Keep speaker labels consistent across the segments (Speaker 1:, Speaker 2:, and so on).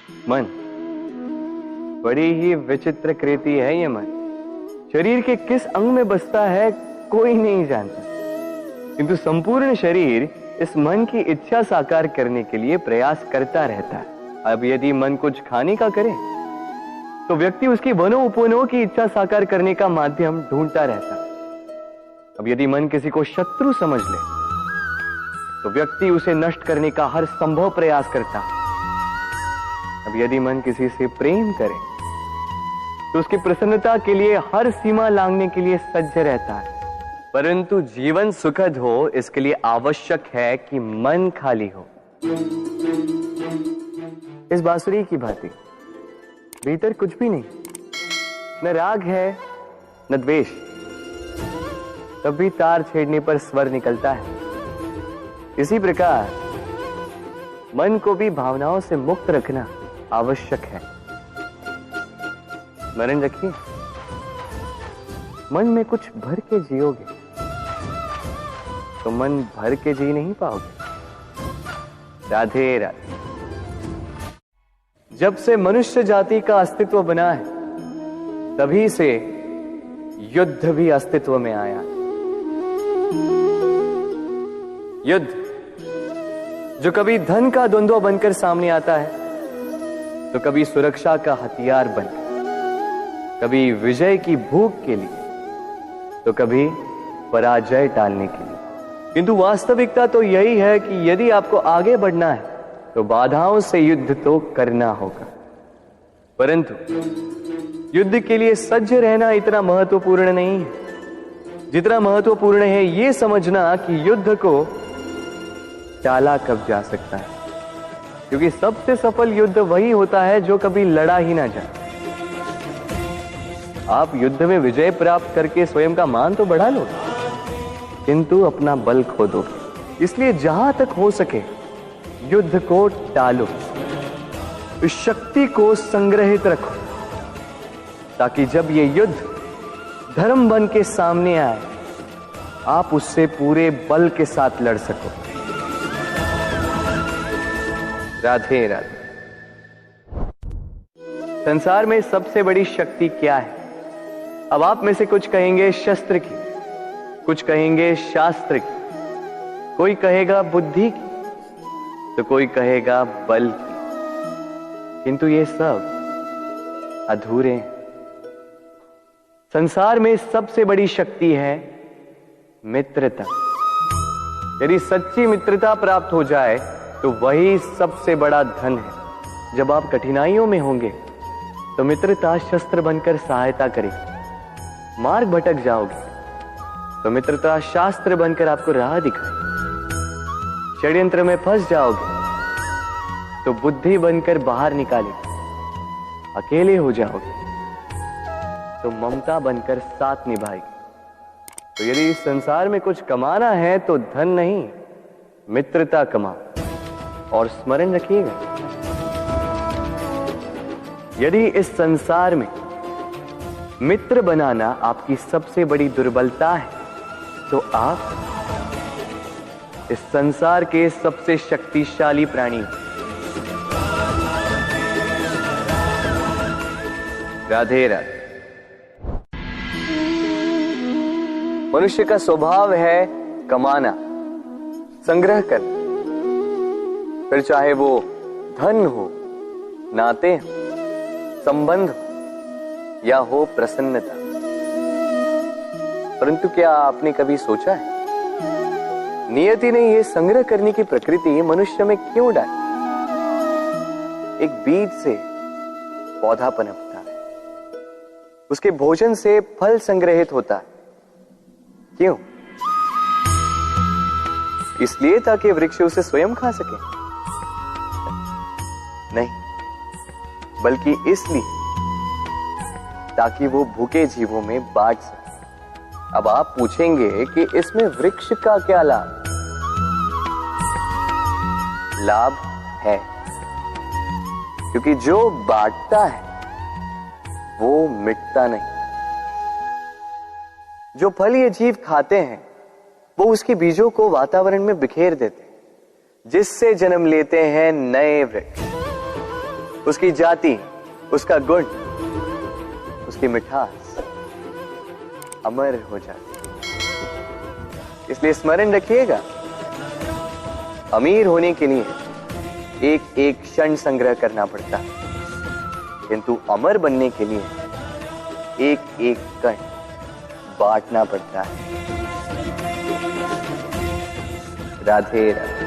Speaker 1: मन बड़ी ही विचित्र कृति है। ये मन शरीर के किस अंग में बसता है कोई नहीं जानता, किंतु संपूर्ण शरीर इस मन की इच्छा साकार करने के लिए प्रयास करता रहता है। अब यदि मन कुछ खाने का करे तो व्यक्ति उसकी वनो उपवनों की इच्छा साकार करने का माध्यम ढूंढता रहता है। अब यदि मन किसी को शत्रु समझ ले तो व्यक्ति उसे नष्ट करने का हर संभव प्रयास करता है। अब यदि मन किसी से प्रेम करे तो उसकी प्रसन्नता के लिए हर सीमा लांघने के लिए सज्ज रहता है। परंतु जीवन सुखद हो इसके लिए आवश्यक है कि मन खाली हो। इस बांसुरी की भांति भीतर कुछ भी नहीं, न राग है न द्वेष, तब भी तार छेड़ने पर स्वर निकलता है। इसी प्रकार मन को भी भावनाओं से मुक्त रखना आवश्यक है। स्मरण रखिए, मन में कुछ भर के जियोगे तो मन भर के जी नहीं पाओगे। राधे राधे। जब से मनुष्य जाति का अस्तित्व बना है तभी से युद्ध भी अस्तित्व में आया। युद्ध जो कभी धन का द्वंद्व बनकर सामने आता है तो कभी सुरक्षा का हथियार बनकर, कभी विजय की भूख के लिए तो कभी पराजय टालने के लिए। किंतु वास्तविकता तो यही है कि यदि आपको आगे बढ़ना है तो बाधाओं से युद्ध तो करना होगा। परंतु युद्ध के लिए सज्ज रहना इतना महत्वपूर्ण नहीं है जितना महत्वपूर्ण है यह समझना कि युद्ध को टाला कब जा सकता है। क्योंकि सबसे सफल युद्ध वही होता है जो कभी लड़ा ही ना जाए। आप युद्ध में विजय प्राप्त करके स्वयं का मान तो बढ़ा लो, किंतु अपना बल खो दो। इसलिए जहां तक हो सके युद्ध को टालो, इस शक्ति को संग्रहित रखो, ताकि जब ये युद्ध धर्म बन के सामने आए आप उससे पूरे बल के साथ लड़ सको। राधे राधे। संसार में सबसे बड़ी शक्ति क्या है? अब आप में से कुछ कहेंगे शस्त्र की, कुछ कहेंगे शास्त्र की, कोई कहेगा बुद्धि की, तो कोई कहेगा बल की। किंतु ये सब अधूरे हैं। संसार में सबसे बड़ी शक्ति है मित्रता। यदि सच्ची मित्रता प्राप्त हो जाए तो वही सबसे बड़ा धन है। जब आप कठिनाइयों में होंगे तो मित्रता शस्त्र बनकर सहायता करेगी। मार्ग भटक जाओगे तो मित्रता शास्त्र बनकर आपको राह दिखाए। षड्यंत्र में फंस जाओगे तो बुद्धि बनकर बाहर निकालेगी। अकेले हो जाओगे तो ममता बनकर साथ निभाएगी। तो यदि इस संसार में कुछ कमाना है तो धन नहीं, मित्रता कमाओ। और स्मरण रखिएगा, यदि इस संसार में मित्र बनाना आपकी सबसे बड़ी दुर्बलता है तो आप इस संसार के सबसे शक्तिशाली प्राणी हो। राधे राधे। मनुष्य का स्वभाव है कमाना, संग्रह करना, फिर चाहे वो धन हो, नाते हो, संबंध हो या हो प्रसन्नता। परंतु क्या आपने कभी सोचा है नियति ने यह संग्रह करने की प्रकृति मनुष्य में क्यों डाली? एक बीज से पौधा पनपता है, उसके भोजन से फल संग्रहित होता है। क्यों? इसलिए ताकि वृक्ष उसे स्वयं खा सके? नहीं, बल्कि इसलिए ताकि वो भूखे जीवों में बांट सके। अब आप पूछेंगे कि इसमें वृक्ष का क्या लाभ? लाभ है, क्योंकि जो बांटता है वो मिटता नहीं। जो फल ये जीव खाते हैं वो उसके बीजों को वातावरण में बिखेर देते हैं, जिससे जन्म लेते हैं नए वृक्ष। उसकी जाति, उसका गुण, उसकी मिठास अमर हो जाती। इसलिए स्मरण रखिएगा, अमीर होने के लिए एक एक क्षण संग्रह करना पड़ता है, किंतु अमर बनने के लिए एक एक कण बांटना पड़ता है। राधे राधे।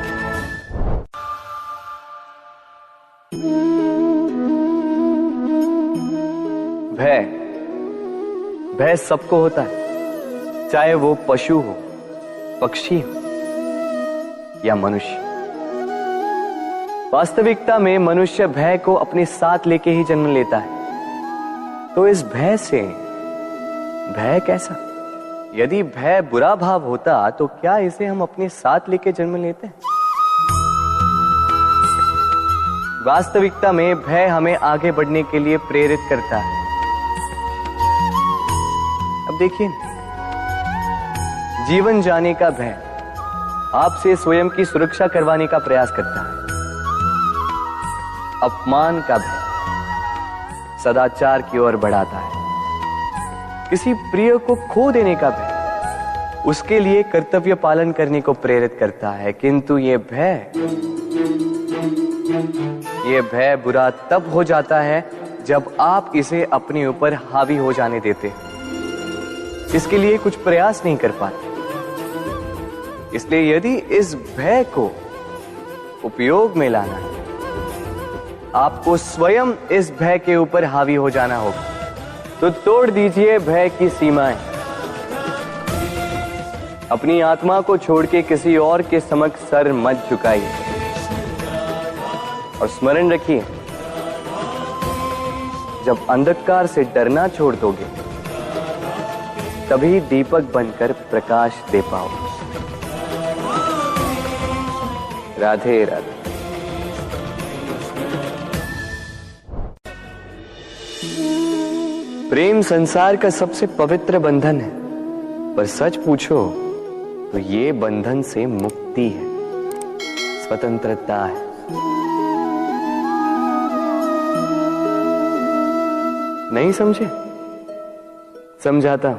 Speaker 1: भय, भय सबको होता है, चाहे वो पशु हो, पक्षी हो या मनुष्य। वास्तविकता में मनुष्य भय को अपने साथ लेके ही जन्म लेता है। तो इस भय से, भय कैसा? यदि भय बुरा भाव होता तो क्या इसे हम अपने साथ लेके जन्म लेते हैं? वास्तविकता में भय हमें आगे बढ़ने के लिए प्रेरित करता है। अब देखिए, जीवन जाने का भय आपसे स्वयं की सुरक्षा करवाने का प्रयास करता है। अपमान का भय सदाचार की ओर बढ़ाता है। किसी प्रिय को खो देने का भय उसके लिए कर्तव्य पालन करने को प्रेरित करता है। किंतु ये भय बुरा तब हो जाता है जब आप इसे अपने ऊपर हावी हो जाने देते हैं, इसके लिए कुछ प्रयास नहीं कर पाते। इसलिए यदि इस भय को उपयोग में लाना है, आपको स्वयं इस भय के ऊपर हावी हो जाना होगा। तो तोड़ दीजिए भय की सीमाएं। अपनी आत्मा को छोड़ के किसी और के समक्ष सर मत झुकाइए और स्मरण रखिए, जब अंधकार से डरना छोड़ दोगे तभी दीपक बनकर प्रकाश दे पाओगे। राधे राधे। प्रेम संसार का सबसे पवित्र बंधन है, पर सच पूछो तो ये बंधन से मुक्ति है, स्वतंत्रता है। नहीं समझे? समझाता हूं।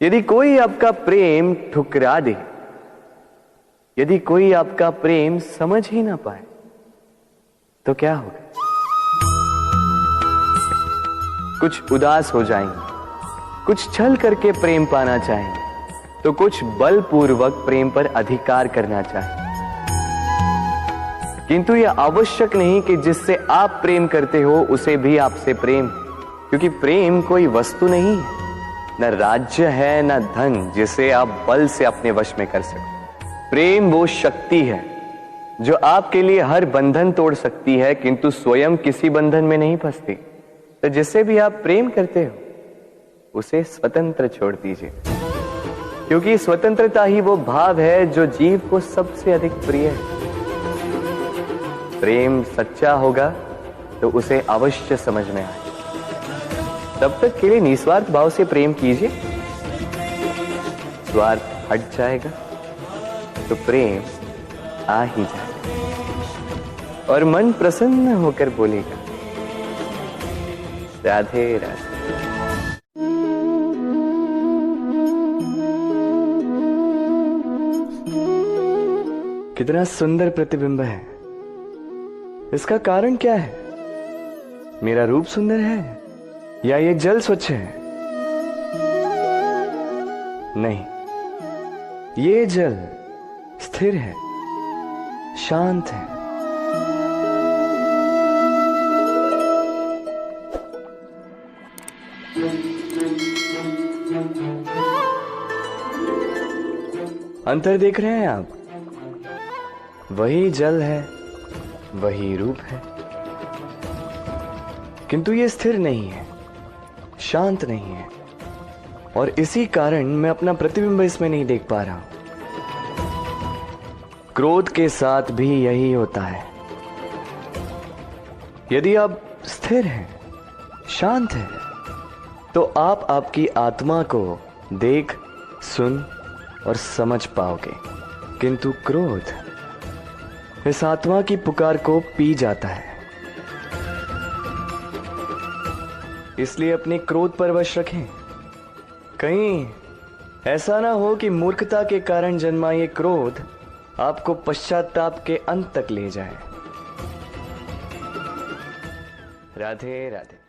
Speaker 1: यदि कोई आपका प्रेम ठुकरा दे, यदि कोई आपका प्रेम समझ ही ना पाए, तो क्या होगा? कुछ उदास हो जाएंगे, कुछ छल करके प्रेम पाना चाहेंगे, तो कुछ बलपूर्वक प्रेम पर अधिकार करना चाहेंगे। किंतु यह आवश्यक नहीं कि जिससे आप प्रेम करते हो उसे भी आपसे प्रेम, क्योंकि प्रेम कोई वस्तु नहीं है, न राज्य है, न धन जिसे आप बल से अपने वश में कर सकते। प्रेम वो शक्ति है जो आपके लिए हर बंधन तोड़ सकती है, किंतु स्वयं किसी बंधन में नहीं फंसती। तो जिससे भी आप प्रेम करते हो उसे स्वतंत्र छोड़ दीजिए, क्योंकि स्वतंत्रता ही वो भाव है जो जीव को सबसे अधिक प्रिय है। प्रेम सच्चा होगा तो उसे अवश्य समझ में आए। तब तक के लिए निस्वार्थ भाव से प्रेम कीजिए, स्वार्थ हट जाएगा तो प्रेम आ ही जाएगा और मन प्रसन्न होकर बोलेगा, राधे राधे। कितना सुंदर प्रतिबिंब है। इसका कारण क्या है? मेरा रूप सुंदर है या ये जल स्वच्छ है? नहीं, ये जल स्थिर है, शांत है। अंतर देख रहे हैं आप? वही जल है, वही रूप है, किंतु ये स्थिर नहीं है, शांत नहीं है, और इसी कारण मैं अपना प्रतिबिंब इसमें नहीं देख पा रहा हूं। क्रोध के साथ भी यही होता है। यदि आप स्थिर हैं, शांत हैं, तो आप आपकी आत्मा को देख, सुन और समझ पाओगे, किंतु क्रोध इस आत्मा की पुकार को पी जाता है। इसलिए अपने क्रोध पर वश रखें। कहीं ऐसा ना हो कि मूर्खता के कारण जन्मा ये क्रोध आपको पश्चाताप के अंत तक ले जाए। राधे राधे।